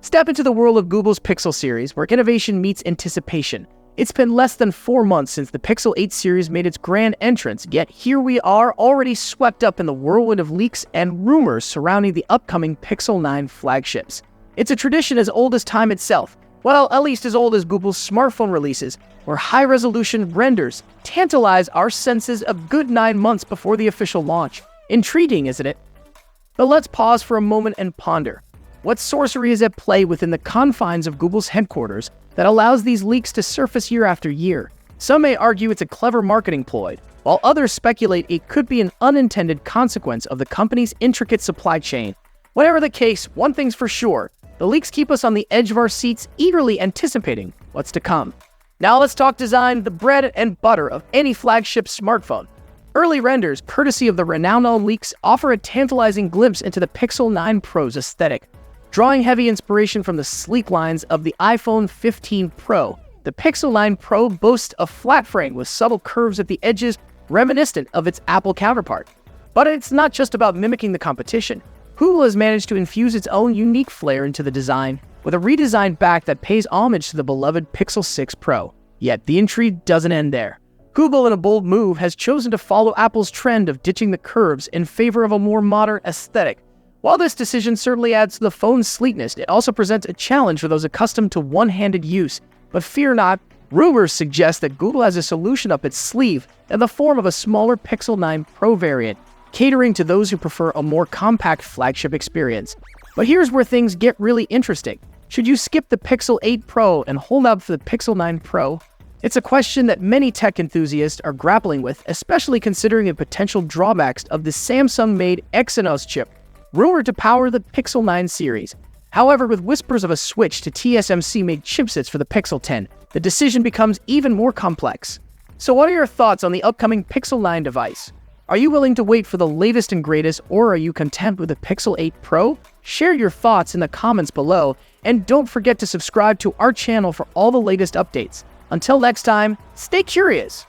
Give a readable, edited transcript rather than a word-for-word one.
Step into the world of Google's Pixel series, where innovation meets anticipation. It's been less than 4 months since the Pixel 8 series made its grand entrance, yet here we are, already swept up in the whirlwind of leaks and rumors surrounding the upcoming Pixel 9 flagships. It's a tradition as old as time itself, well, at least as old as Google's smartphone releases, where high-resolution renders tantalize our senses a good 9 months before the official launch. Intriguing, isn't it? But let's pause for a moment and ponder. What sorcery is at play within the confines of Google's headquarters that allows these leaks to surface year after year? Some may argue it's a clever marketing ploy, while others speculate it could be an unintended consequence of the company's intricate supply chain. Whatever the case, one thing's for sure, the leaks keep us on the edge of our seats, eagerly anticipating what's to come. Now let's talk design, the bread and butter of any flagship smartphone. Early renders, courtesy of the renowned leaks, offer a tantalizing glimpse into the Pixel 9 Pro's aesthetic. Drawing heavy inspiration from the sleek lines of the iPhone 15 Pro, the Pixel 9 Pro boasts a flat frame with subtle curves at the edges reminiscent of its Apple counterpart. But it's not just about mimicking the competition. Google has managed to infuse its own unique flair into the design, with a redesigned back that pays homage to the beloved Pixel 6 Pro. Yet the intrigue doesn't end there. Google, in a bold move, has chosen to follow Apple's trend of ditching the curves in favor of a more modern aesthetic. While this decision certainly adds to the phone's sleekness, it also presents a challenge for those accustomed to one-handed use. But fear not, rumors suggest that Google has a solution up its sleeve in the form of a smaller Pixel 9 Pro variant, catering to those who prefer a more compact flagship experience. But here's where things get really interesting. Should you skip the Pixel 8 Pro and hold out for the Pixel 9 Pro? It's a question that many tech enthusiasts are grappling with, especially considering the potential drawbacks of the Samsung-made Exynos chip, rumored to power the Pixel 9 series. However, with whispers of a switch to TSMC-made chipsets for the Pixel 10, the decision becomes even more complex. So what are your thoughts on the upcoming Pixel 9 device? Are you willing to wait for the latest and greatest, or are you content with the Pixel 8 Pro? Share your thoughts in the comments below, and don't forget to subscribe to our channel for all the latest updates. Until next time, stay curious!